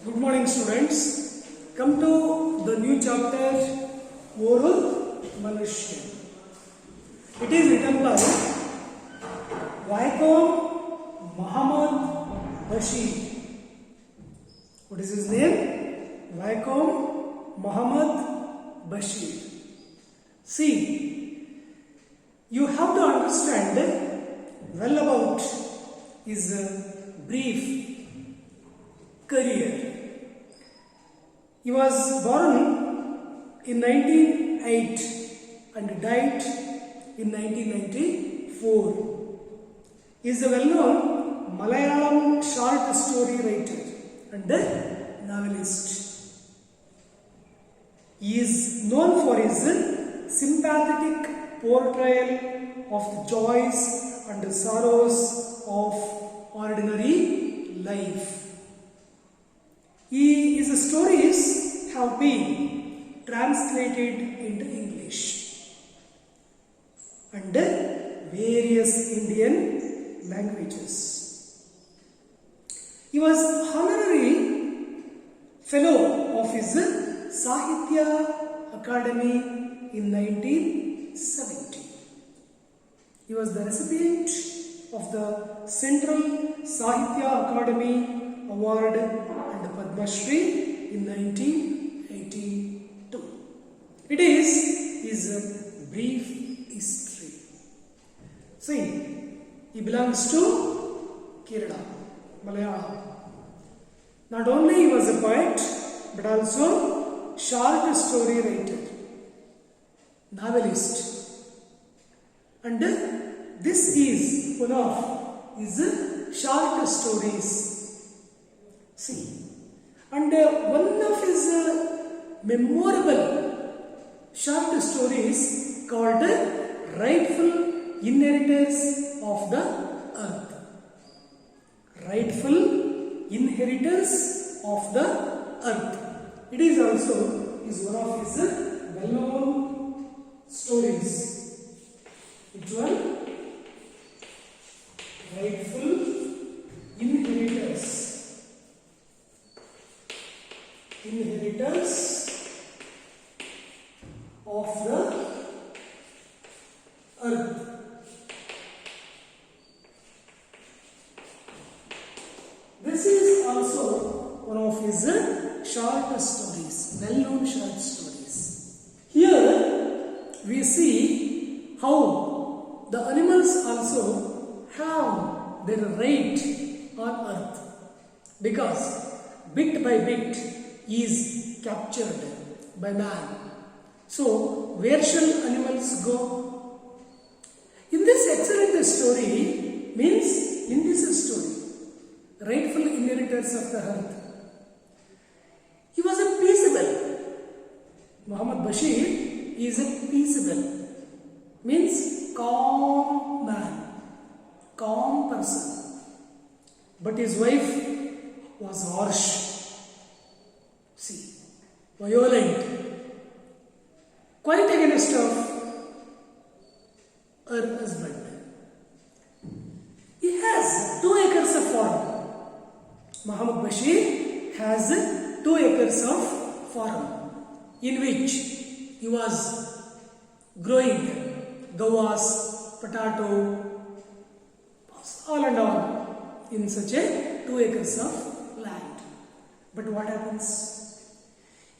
Good morning, students. Come to the new chapter, Oral Manshuyan. It is written by Vaikom Muhammad Bashir. What is his name? Vaikom Muhammad Bashir. See, you have to understand well about his brief career. He was born in 1908 and died in 1994. He is a well-known Malayalam short story writer and novelist. He is known for his sympathetic portrayal of the joys and sorrows of ordinary life. His stories have been translated into English and various Indian languages. He was honorary fellow of his Sahitya Academy in 1970. He was the recipient of the Central Sahitya Academy Award and Padma Shri in 1982. It is his brief history. See, he belongs to Kerala, Malayalam. Not only he was a poet, but also short story writer, novelist. And this is one of his short stories. See, and one of his memorable short stories called Rightful Inheritors of the Earth. Rightful Inheritors of the Earth. It is also one of his well-known stories. Which one? Rightful Inheritors. Inheritors of the earth. This is also one of his short stories, well-known short stories. Here we see how the animals also have their right on earth, because bit by bit is captured by man. So, where shall animals go? In this excellent story, means in this story, rightful inheritors of the earth, he was a peaceable. Muhammad Bashir is a peaceable, means calm man, calm person. But his wife was harsh. See, violent, quite against of her husband. He has 2 acres of farm. Muhammad Bashir has 2 acres of farm in which he was growing guavas, potato, all and all in such a 2 acres of land. But what happens?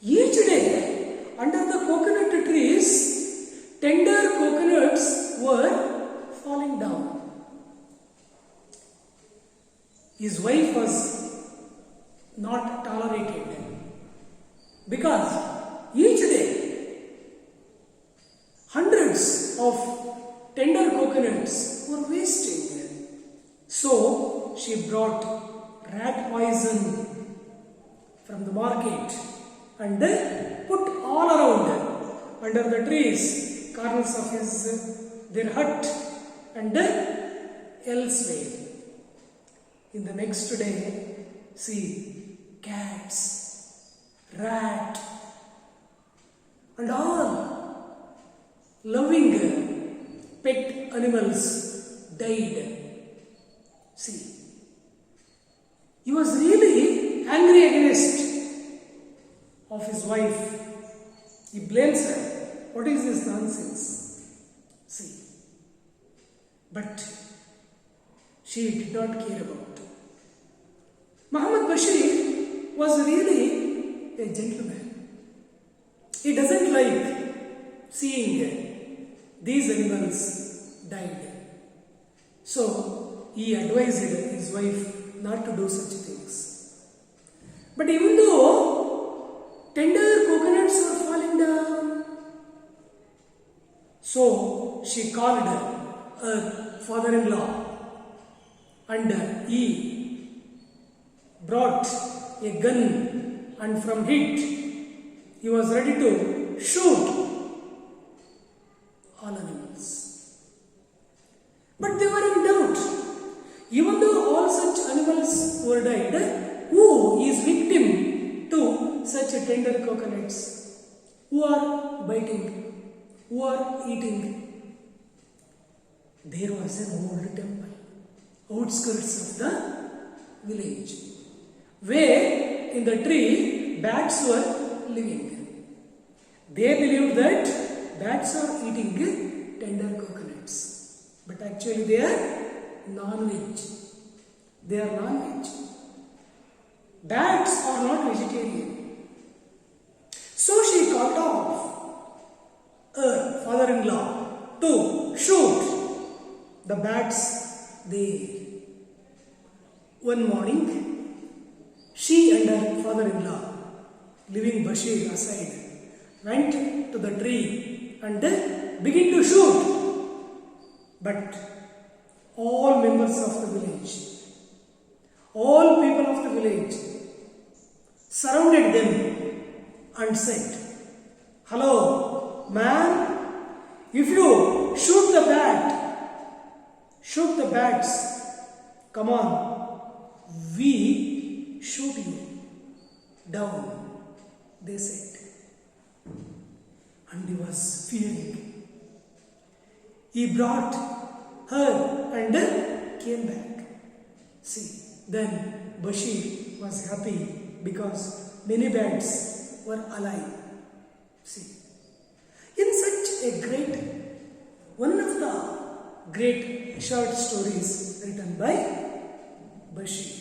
Each day, under the coconut trees, tender coconuts were falling down. His wife was not tolerated because each day, hundreds of tender coconuts were wasting. So, she brought rat poison from the market and put all around under the trees, corners of their hut and elsewhere. In the next day, see, cats, rat and all loving pet animals died. See, he was really angry angry against of his wife. He blames her. What is this nonsense? See. But she did not care about. Muhammad Bashir was really a gentleman. He doesn't like seeing these animals died. So he advised his wife not to do such things. But even though tender coconuts were falling down, so she called her father-in-law and he brought a gun, and from it he was ready to shoot all animals. But they were in doubt. Even though all such animals were died, who is victim to such tender coconuts? Who are biting? Who are eating? There was an old temple, outskirts of the village, where in the tree bats were living. They believed that bats are eating tender coconuts, but actually they are non-veg. They are non-veg. Bats are not vegetarian. So she called off her father-in-law to shoot the bats there. One morning, she and her father-in-law, leaving Bashir aside, went to the tree and began to shoot. But all members of the village, all people of the village surrounded them and said, "Hello, man, if you shoot the bats, come on, we shoot you down," they said. And he was fearing. He brought her and came back. See, then Bashir was happy because many bats were alive. See, in such a one of the great short stories written by Bashir,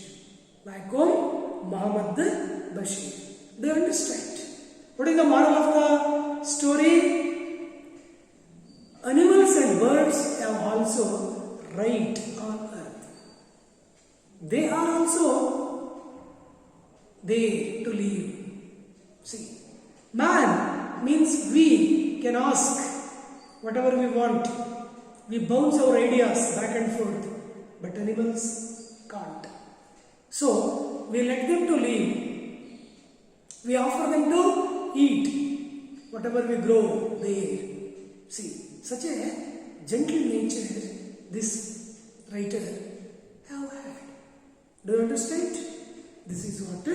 back home, Muhammad Bashir. Do you understand? What is the moral of the story? Animals and birds have also right on earth. They are also there to live. See, man means we can ask whatever we want. We bounce our ideas back and forth, but animals can't. So we let them to live. We offer them to eat whatever we grow there. See, such a gentle nature this writer have had. Do you understand? This is what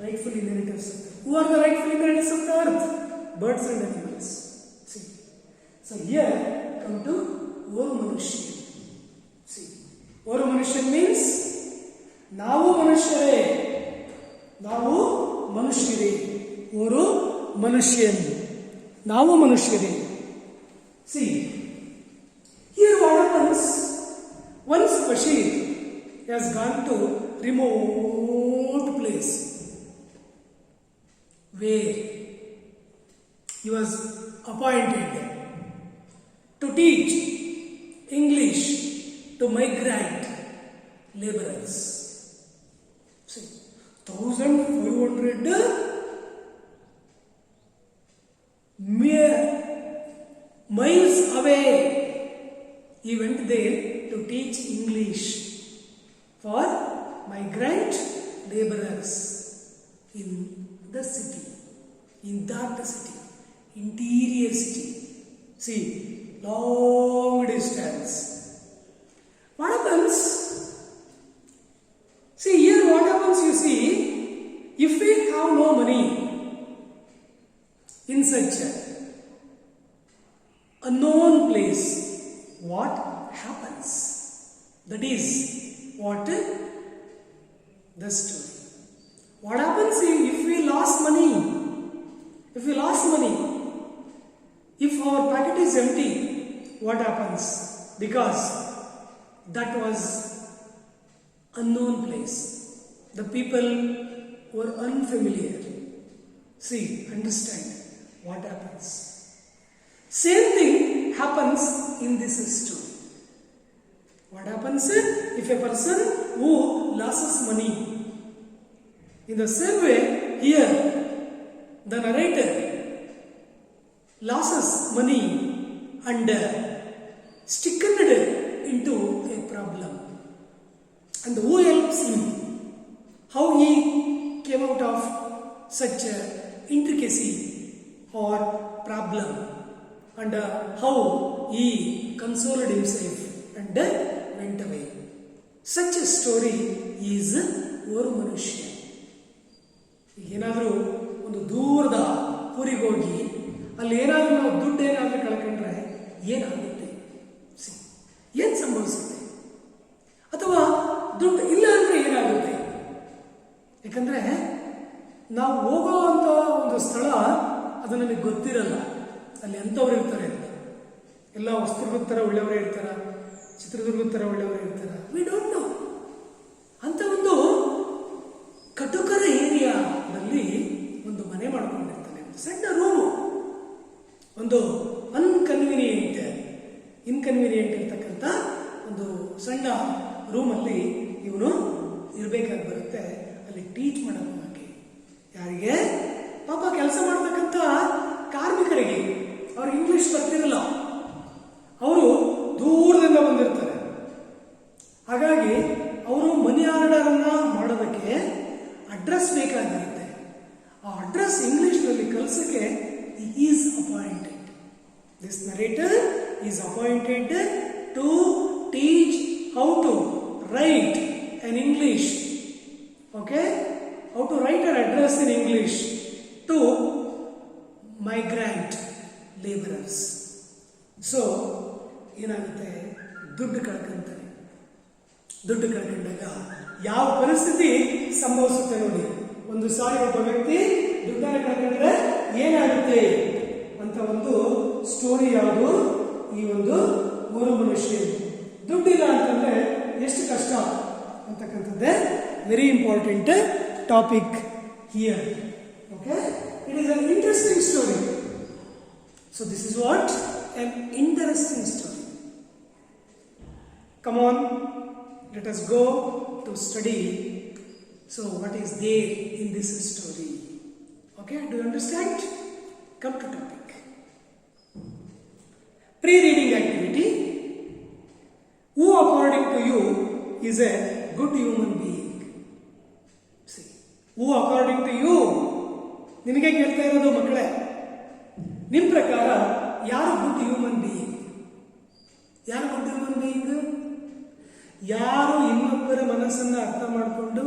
rightful inheritors of the earth. Who are the rightful inheritors of the earth? Birds and animals. See. So here come to Oru Manushyan. See. Oru Manushyan means Navu Manushare. Navu Manushire. Oru Manushyan. Navu Manushire. See, here what happens, once Bashir has gone to remote place where he was appointed to teach English to migrant laborers. See, 1,500 miles away, he went there to teach English for migrant laborers in the city, in that city, interior city. See, long distance. What happens? See, here what happens, you see, if we have no money in such a unknown place, what happens? That is what the story. What happens if we lost money? If we lost money, if our packet is empty, what happens? Because that was unknown place. The people were unfamiliar. See, understand what happens. Same thing happens in this story. What happens if a person who loses money? In the same way, here the narrator loses money and stickened into a problem. And who helps him? How he came out of such a intricacy or problem, and how he consoled himself and went away. Such a story is ಓರ್ವ ಮನುಷ್ಯ. ಏನಾದರೂ ಒಂದು ದೂರದ ಊರಿಗೆ ಹೋಗಿ ಅಲ್ಲಿ ಏನಾದರೂ ನಾವು ದುಡ್ಡು ಏನಾದರೂ ಕಳ್ಕೊಂಡ್ರೆ ಏನಾಗುತ್ತೆ? ಏನು ಸಂಭವಿಸುತ್ತೆ? ಅಥವಾ ದುಡ್ಡು ಇಲ್ಲ ಅಂದರೆ ಏನಾಗುತ್ತೆ? ಯಾಕಂದರೆ ನಾವು ಹೋಗೋವಂಥ ಒಂದು ಸ್ಥಳ ಅದು ನಮಗೆ ಗೊತ್ತಿರಲ್ಲ. ಅಲ್ಲಿ ಎಂಥವ್ರು ಇರ್ತಾರೆ ಅಂತ. ಎಲ್ಲ ಹೊಸದುರ್ಗದ ಥರ ಒಳ್ಳೆಯವರೇ ಇರ್ತಾರ, ಚಿತ್ರದುರ್ಗದ ಥರ ಒಳ್ಳೆಯವರೇ ಇರ್ತಾರ, ವಿ ಡೋಂಟ್ ನೋ. ಅಂತ ಒಂದು ಕಟುಕರ ಏರಿಯಾದಲ್ಲಿ ಒಂದು ಮನೆ ಮಾಡ್ಕೊಂಡಿರ್ತಾನೆ, ಒಂದು ಸಣ್ಣ ರೂಮು, ಒಂದು ಇನ್ಕನ್ವೀನಿಯೆಂಟ್ ಇರ್ತಕ್ಕಂಥ ಒಂದು ಸಣ್ಣ ರೂಮಲ್ಲಿ ಇವನು ಇರಬೇಕಾಗಿ ಬರುತ್ತೆ. ಅಲ್ಲಿ ಟೀಚ್ ಮಾಡೋದಕ್ಕೆ ಯಾರಿಗೆ? ಪಾಪ ಕೆಲಸ ಮಾಡತಕ್ಕಂಥ ಕಾರ್ಮಿಕರಿಗೆ. ಅವ್ರಿಗೆ ಇಂಗ್ಲಿಷ್ ಬರ್ತಿರಲ್ಲ, ಅವರು ದೂರದಿಂದ ಬಂದಿರ್ತಾರೆ. ಹಾಗಾಗಿ ಅವರು ಮನಿ ಆರ್ಡರನ್ನ ಮಾಡೋದಕ್ಕೆ ಅಡ್ರೆಸ್ ಬೇಕಾಗಿರುತ್ತೆ. ಆ ಅಡ್ರೆಸ್ ಇಂಗ್ಲಿಷ್ನಲ್ಲಿ ಕಲಿಸಕ್ಕೆ is appointed. This narrator is appointed to teach how to write an English, okay, how to write an address in English to migrant laborers. So ಏನಾಗುತ್ತೆ? ದುಡ್ಡು ಕಳ್ಕೊಂತಾರೆ. ದುಡ್ಡು ಕಳ್ಕೊಂಡಾಗ ಯಾವ ಪರಿಸ್ಥಿತಿ ಸಂಭವಿಸುತ್ತೆ ನೋಡಿ. ಒಂದು ಸಾರಿ ಒಬ್ಬ ವ್ಯಕ್ತಿ ದುಡ್ಡನ್ನು ಕಳ್ಕೊಂಡ್ರೆ ಏನಾಗುತ್ತೆ ಅಂತ ಒಂದು ಸ್ಟೋರಿ ಯಾವುದು? ಈ ಒಂದು ಓರ್ವ ಮನುಷ್ಯ. ದುಡ್ಡಿಲ್ಲ ಅಂತಂದ್ರೆ ಎಷ್ಟು ಕಷ್ಟ ಅಂತಕ್ಕಂಥದ್ದೇ very important topic here. Okay, it is an interesting story. So this is what an interesting story. Come on, let us go to study. So what is there in this story? Okay, do you understand? Come to topic. Pre-reading activity. Who according to you is a good human being? See, who according to you? ನಿಮಗೆ ಕೇಳ್ತಾ ಇರೋದು ಮಕ್ಕಳೇ, ನಿಮ್ಮ ಪ್ರಕಾರ ಯಾರು good human being? ಯಾರು good human being? ಯಾರು ಇನ್ನೊಬ್ಬರ ಮನಸ್ಸನ್ನು ಅರ್ಥ ಮಾಡಿಕೊಂಡು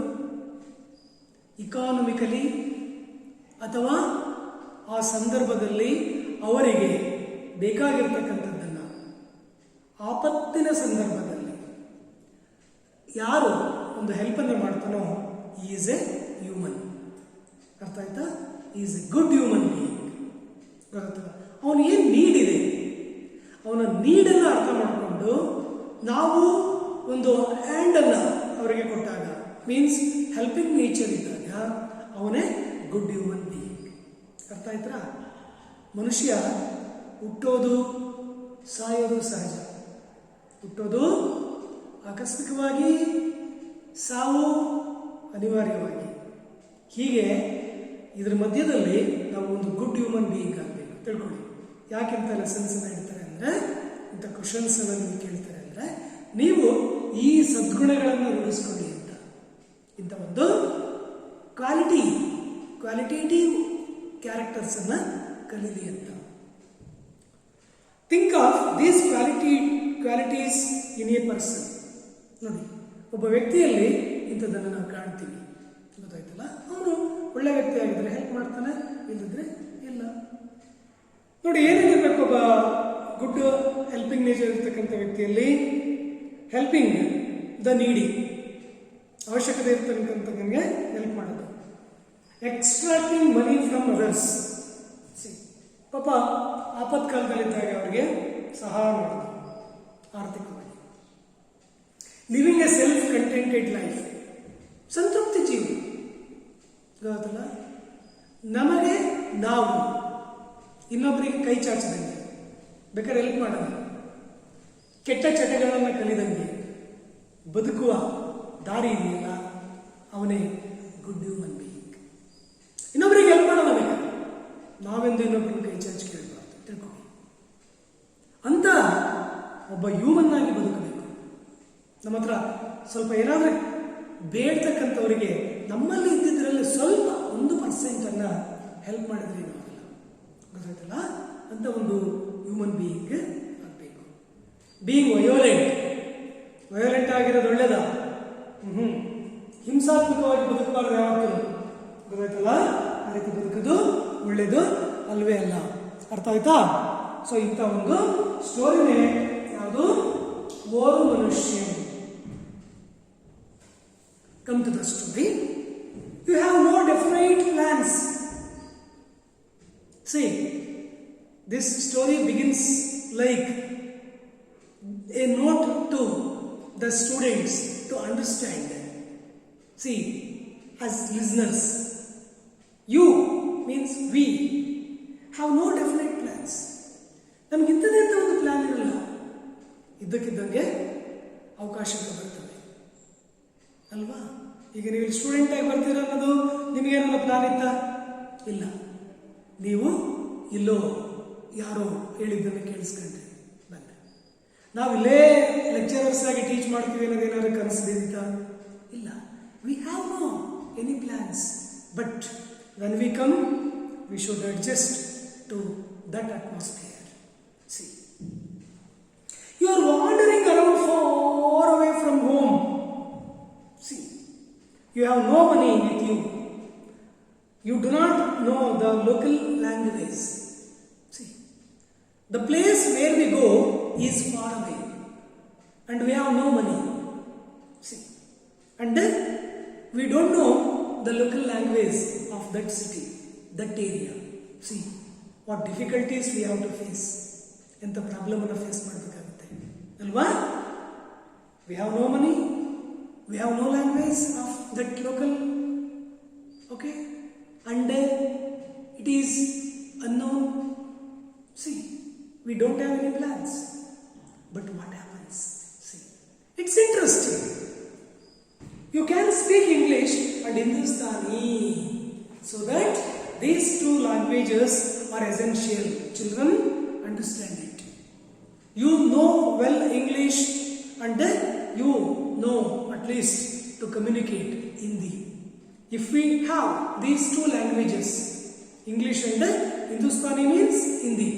ಇಕಾನಮಿಕಲಿ ಅಥವಾ ಆ ಸಂದರ್ಭದಲ್ಲಿ ಅವರಿಗೆ ಬೇಕಾಗಿರ್ತಕ್ಕಂಥದ್ದನ್ನು ಆಪತ್ತಿನ ಸಂದರ್ಭದಲ್ಲಿ ಯಾರು ಒಂದು ಹೆಲ್ಪನ್ನು ಮಾಡ್ತಾನೋ ಈಸ್ ಎ ಹ್ಯೂಮನ್. ಅರ್ಥ ಆಯ್ತಾ? Is A good human being. ಗೊತ್ತಾಗ್ತದ? ಅವನು ಏನು ನೀಡಿದೆ, ಅವನ ನೀಡನ್ನು ಅರ್ಥ ಮಾಡಿಕೊಂಡು ನಾವು ಒಂದು ಹ್ಯಾಂಡನ್ನು ಅವರಿಗೆ ಕೊಟ್ಟಾಗ, ಮೀನ್ಸ್ ಹೆಲ್ಪಿಂಗ್ ನೇಚರ್ ಇದ್ದಾಗ ಅವನೇ ಗುಡ್ ಹ್ಯೂಮನ್ ಬೀಯಿಂಗ್. ಅರ್ಥ ಆಯ್ತಾ? ಮನುಷ್ಯ ಹುಟ್ಟೋದು ಸಾಯೋದು ಸಹಜ. ಹುಟ್ಟೋದು ಆಕಸ್ಮಿಕವಾಗಿ, ಸಾವು ಅನಿವಾರ್ಯವಾಗಿ. ಹೀಗೆ ಇದರ ಮಧ್ಯದಲ್ಲಿ ನಾವು ಒಂದು ಗುಡ್ ಹ್ಯೂಮನ್ ಬೀಯಿಂಗ್ ಆಗಬೇಕು. ತಿಳ್ಕೊಳ್ಳಿ. ಯಾಕೆಂತ ಲೆಸನ್ಸನ್ನು ಇಡ್ತಾರೆ ಅಂದರೆ, ಇಂಥ ಕ್ವಶನ್ಸನ್ನು ನೀವು ಕೇಳ್ತಾರೆ ಅಂದರೆ, ನೀವು ಈ ಸದ್ಗುಣಗಳನ್ನು ರೂಢಿಸ್ಕೊಳ್ಳಿ ಅಂತ. ಇಂಥ ಒಂದು ಕ್ವಾಲಿಟೇಟಿವ್ ಕ್ಯಾರೆಕ್ಟರ್ಸನ್ನು ಕಲೀಲಿ ಅಂತ. Think of these qualities in a person. ನೋಡಿ, ಒಬ್ಬ ವ್ಯಕ್ತಿಯಲ್ಲಿ ಇಂಥದ್ದನ್ನು ನಾವು ಕಾಣ್ತೀವಿ. ಗೊತ್ತಾಯ್ತಲ್ಲ? ಅವನು ಒಳ್ಳೆ ವ್ಯಕ್ತಿ ಆಗಿದ್ರೆ ಹೆಲ್ಪ್ ಮಾಡ್ತಾನೆ, ಇಲ್ಲದಿದ್ರೆ ಇಲ್ಲ. ನೋಡಿ, ಏನೇನಿರಬೇಕು ಒಬ್ಬ ಗುಡ್ ಹೆಲ್ಪಿಂಗ್ ನೇಚರ್ ಇರ್ತಕ್ಕಂಥ ವ್ಯಕ್ತಿಯಲ್ಲಿ? ಹೆಲ್ಪಿಂಗ್ ದ ನೀಡಿ, ಅವಶ್ಯಕತೆ ಇರ್ತಕ್ಕಂಥವ್ರಿಗೆ ಹೆಲ್ಪ್ ಮಾಡೋದು. Extracting money from others. ಪಾಪ ಆಪತ್ಕಾಲದಲ್ಲಿದ್ದಾಗ ಅವರಿಗೆ ಸಹಾಯ ಮಾಡೋದು ಆರ್ಥಿಕವಾಗಿ. Living A self contented life, ಸಂತೃಪ್ತಿ ಜೀವನ. ಗೊತ್ತಲ್ಲ, ನಮಗೆ ನಾವು ಇನ್ನೊಬ್ಬರಿಗೆ ಕೈ ಚಾಚಿದಂಗೆ, ಬೇಕಾದ್ರೆ ಹೆಲ್ಪ್ ಮಾಡೋದು, ಕೆಟ್ಟ ಚಟಗಳನ್ನು ಕಲಿದಂಗೆ ಬದುಕುವ ದಾರಿ ಇದೆಯಲ್ಲ, ಅವನೇ ಗುಡ್ ಹ್ಯೂಮನ್ ಬೀಯಿಂಗ್. ಇನ್ನೊಬ್ಬರಿಗೆ ಹೆಲ್ಪ್ ಮಾಡೋಣ ಬೇಕಾ, ನಾವೆಂದು ಇನ್ನೊಬ್ಬರಿಗೆ ಕೈ ಚಾಚಿ ಕೇಳಬಾರ್ದು, ತಿಳ್ಕೊ. ಅಂತ ಒಬ್ಬ ಹ್ಯೂಮನ್ ಆಗಿ ಬದುಕಬೇಕು. ನಮ್ಮ ಹತ್ರ ಸ್ವಲ್ಪ ಏನಾದರೂ ಬೇಡ್ತಕ್ಕಂಥವರಿಗೆ ನಮ್ಮಲ್ಲಿ ಇದ್ದಿದ್ರಲ್ಲಿ ಸ್ವಲ್ಪ 1% ಹೆಲ್ಪ್ ಮಾಡಿದ್ರೆ ಏನಾಗಲ್ಲ. ಗೊತ್ತಾಯ್ತಲ್ಲ, ಅಂತ ಒಂದು ಹ್ಯೂಮನ್ ಬೀಯಿಂಗ್ ಆಗಬೇಕು. ಬೀಯಿಂಗ್ ವಯೋಲೆಂಟ್ ಆಗಿರೋದು ಒಳ್ಳೇದ? ಹಿಂಸಾತ್ಮಕವಾಗಿ ಬದುಕಬಾರ್ದು ಯಾವತ್ತೂ. ಗೊತ್ತಾಯ್ತಲ್ಲ, ಆ ರೀತಿ ಬದುಕೋದು ಒಳ್ಳೇದು ಅಲ್ವೇ ಅಲ್ಲ. ಅರ್ಥ ಆಯ್ತಾ? ಸೊ ಇಂಥ ಒಂದು ಸ್ಟೋರಿನೇ ಯಾವುದು? ಓರ್ವ ಮನುಷ್ಯ. Come to the story. You have no definite plans. See, this story begins like a note to the students to understand. See, as listeners, you means we have no definite plans. ನಮ್ಗೆ ಇಂಥದೇ ಅಂತ ಒಂದು plan ಇರಲ್ಲ, ಇದ್ದಕ್ಕಿದ್ದಂಗೆ ಅವಕಾಶಗಳು ಬರ್ತವೆ ಅಲ್ವಾ? ಈಗ ನೀವು ಸ್ಟೂಡೆಂಟ್ ಆಗಿ ಬರ್ತೀರ ಅನ್ನೋದು ನಿಮಗೇನೋ ಪ್ಲಾನ್ ಇತ್ತಾ? ಇಲ್ಲ, ನೀವು ಇಲ್ಲೋ ಯಾರೋ ಹೇಳಿದ್ದನ್ನು ಕೇಳಿಸ್ಕೊಂಡ್ರೆ ಬಂದೆ. ನಾವು ಇಲ್ಲೇ ಲೆಕ್ಚರರ್ಸ್ ಆಗಿ ಟೀಚ್ ಮಾಡ್ತೀವಿ ಅನ್ನೋದೇನಾದ್ರು ಕನಸಿದ್ದಿತ್ತಾ? ಇಲ್ಲ. We have no any plans, but when we come we should adjust to that atmosphere. See, you are wandering around far away from home. See, you have no money with you. You do not know the local language. See, the place where we go is far away and we have no money. See, and then we don't know the local language of that city, that area. See, what difficulties we have to face. ಎಂಥ problem ಅನ್ನು face ಮಾಡಬೇಕಾಗುತ್ತೆ ಅಲ್ವಾ? We have no money, we have no language of that local, okay, and it is unknown. See, we don't have any plans, but what happens? See, it's interesting. You can speak English and Hindustani, so that these two languages are essential. Children, understand it. You know well English and then you know at least to communicate Hindi. If we have these two languages, English and Hindustani means Hindi,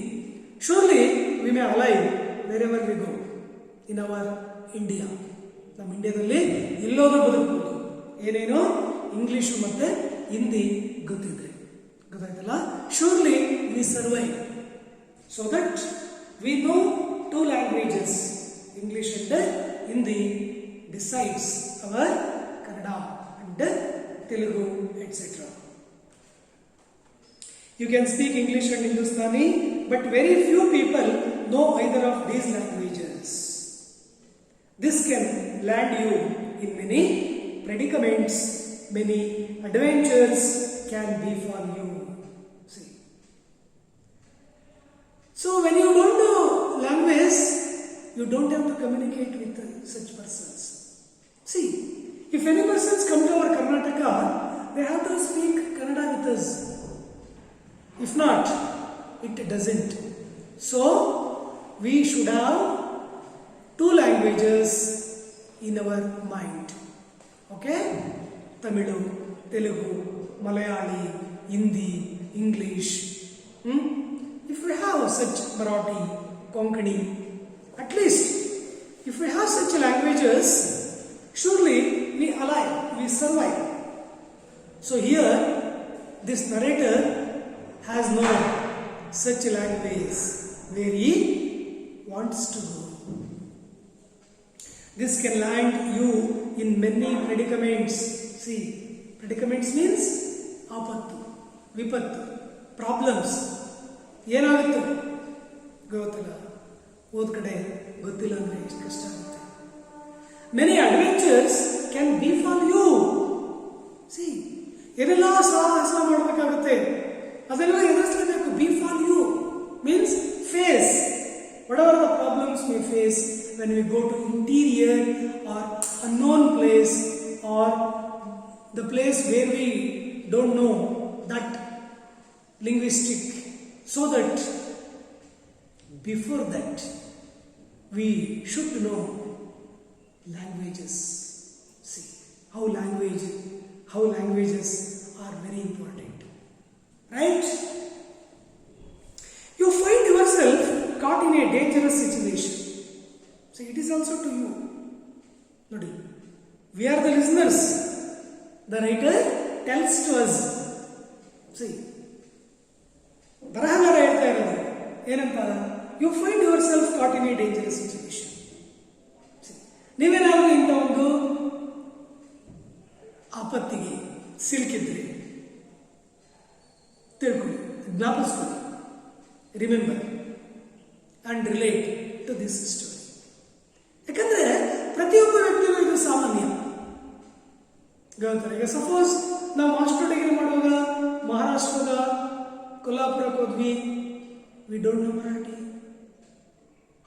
surely we may alive wherever we go in our India. ನಮ್ಮ ಇಂಡಿಯಾದಲ್ಲಿ ಎಲ್ಲೋದ್ರೂ ಬದುಕಬಹುದು, ಏನೇನೋ English ಮತ್ತೆ ಹಿಂದಿ ಗೊತ್ತಿದ್ರೆ. ಗೊತ್ತಾಯ್ತಲ್ಲ? surely we survive. So that we know two languages, English and Hindi, besides our Kannada and Telugu, etc. You can speak English and Hindustani, but very few people know either of these languages. This can land you in many predicaments, many adventures can be for you. So when you don't know language, you don't have to communicate with such persons. See, if any persons come to our Karnataka, they have to speak Kannada with us. If not, it doesn't. So we should have two languages in our mind. Okay? Tamilu, Telugu, Malayali, Hindi, English. If we have such Marathi, Konkani, at least if we have such languages, surely we alive, we survive. So here, this narrator has no such language where he wants to go. This can land you in many predicaments. See, predicaments means ಆಪತ್ತು, ವಿಪತ್ತು, problems ಏನಾಗುತ್ತೆ ಗೊತ್ತಿಲ್ಲ. ಓದ್ ಕಡೆ ಗೊತ್ತಿಲ್ಲ ಅಂದರೆ ಎಷ್ಟು ಕಷ್ಟ ಆಗುತ್ತೆ. Many adventures can befall you. See, ಏನೆಲ್ಲ ಸಾಹಸ ಮಾಡಬೇಕಾಗುತ್ತೆ, ಅದೆಲ್ಲ ಎದುರಿಸಲೇಬೇಕು. Befall you means face whatever the problems we face when we go to interior or unknown place or the place where we don't know that linguistic, so that before that we should know languages. See how languages are very important, right? You find yourself caught in a dangerous situation. So it is also to you. Nodi, we are the listeners. The writer tells to us. See, ಬರಹಗಾರ ಹೇಳ್ತಾ ಇರೋದು ಏನಂತ, you find yourself caught in a dangerous situation. ನೀವೇನಾದರೂ ಇಂಥ ಒಂದು ಆಪತ್ತಿಗೆ ಸಿಲುಕಿದ್ರೆ ತಿಳ್ಕೊಳ್ಳಿ, ಜ್ಞಾಪಿಸ್ಕೊಳ್ಳಿ, remember and relate to this story. ಯಾಕಂದ್ರೆ ಪ್ರತಿಯೊಬ್ಬ ವ್ಯಕ್ತಿಗೂ ಇದು ಸಾಮಾನ್ಯ. ಈಗ ಸಪೋಸ್ ನಾವು ಮಾಸ್ಟರ್ ಡಿಗ್ರಿ ಮಾಡುವಾಗ ಮಹಾರಾಷ್ಟ್ರದ ಕೊಲ್ಲಾಪುರಕ್ಕೆ ಹೋದ್ವಿ, we don't know Marathi.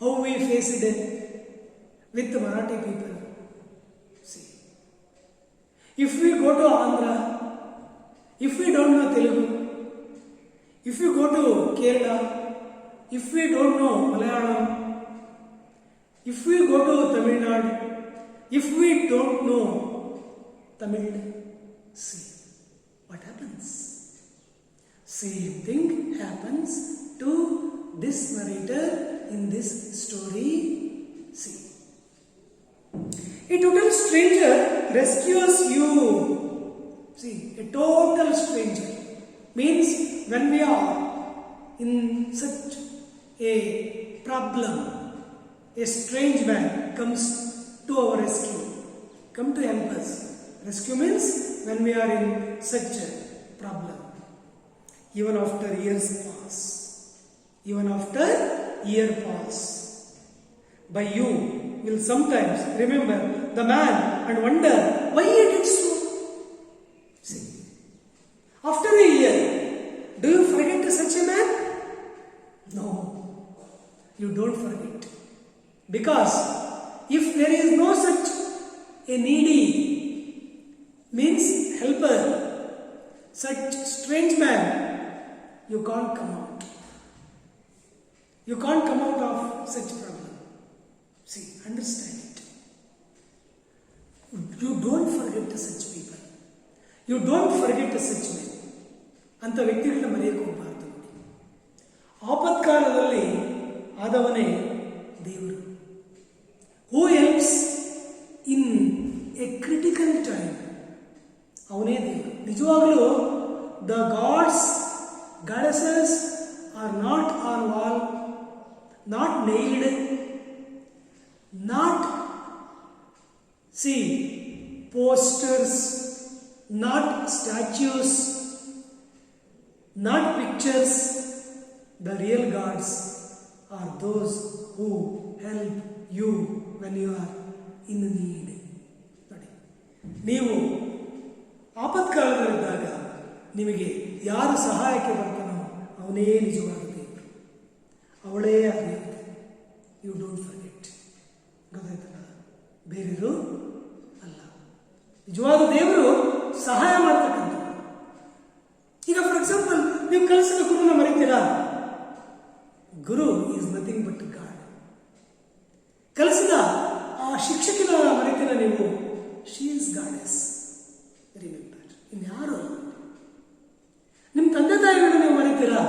How we faced with Marathi people. See, if we go to Andhra, if we don't know Telugu, if we go to Kerala, if we don't know Malayalam, if we go to Tamil Nadu, if we don't know Tamil, see what happens. Same thing happens to this narrator in this story. See, a total stranger rescues you. See, a total stranger means when we are in such a problem, a strange man comes to our rescue, come to help us. Rescue means when we are in such a problem. Even after years pass, by you will sometimes remember the man and wonder why he did so. See, after a year, do you forget such a man? No, you don't forget. Because if there is no such a needy, means helper, such strange man, you can't come out. You can't come out of such problem. See, understand it. You don't forget such people. You don't forget such men. ಅಂತ ವ್ಯಕ್ತಿಗಳನ್ನ ಮರೆಯಕ್ಕೆ ಹೋಗಬಾರ್ದು. ಆಪತ್ಕಾಲದಲ್ಲಿ ಆದವನೇ ದೇವರು. Who helps in a critical time, ಅವನೇ ದೇವರು. ನಿಜವಾಗಲೂ the goddesses are not on wall, not nailed, not posters, not statues, not pictures. The real gods are those who help you when you are in need. ನೋಡಿ, ನೀವು ಆಪತ್ಕಾಲದಲ್ಲಿದ್ದಾಗ ನಿಮಗೆ ಯಾರು ಸಹಾಯಕ್ಕೆ ಬರ್ತಾನೋ ಅವನೇ ನಿಜವಾದ ದೇವರು, ಅವಳೇ ದೇವತೆ. You don't forget. ಗೊತ್ತಾಯ್ತಲ್ಲ, ಬೇರೆಯವರು ಅಲ್ಲ. ನಿಜವಾದ ದೇವರು ಸಹಾಯ ಮಾಡ್ತಕ್ಕಂಥ. ಈಗ ಫಾರ್ ಎಕ್ಸಾಂಪಲ್, ನೀವು ಕಲಿಸಿದ ಗುರುನ ಮರಿತೀರಾ? ಗುರು ಈಸ್ ನಥಿಂಗ್ ಬಟ್ ಗಾಡ್. ಕಲಿಸಿದ ಆ ಶಿಕ್ಷಕನ ಮರಿತೀರಾ ನೀವು? She is goddess. ರಿಮೆಂಬರ್, ಇನ್ಯಾರು? ನಿಮ್ಮ ತಂದೆ ತಾಯಿಗಳನ್ನ ನೀವು ಮರಿತೀರಾ?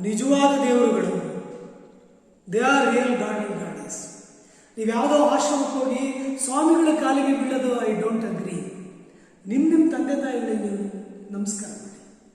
ನಿಜವಾದ ದೇವರುಗಳು. They are real god and goddess. ನೀವು ಯಾವುದೋ ಆಶ್ರಮಕ್ಕೆ ಹೋಗಿ ಸ್ವಾಮಿಗಳ ಕಾಲಿಗೆ ಬೀಳೋದು ಐ ಡೋಂಟ್ ಅಗ್ರಿ. ನಿಮ್ಮ ತಂದೆ ತಾಯಿಗಳಿಗೆ ನೀವು ನಮಸ್ಕಾರ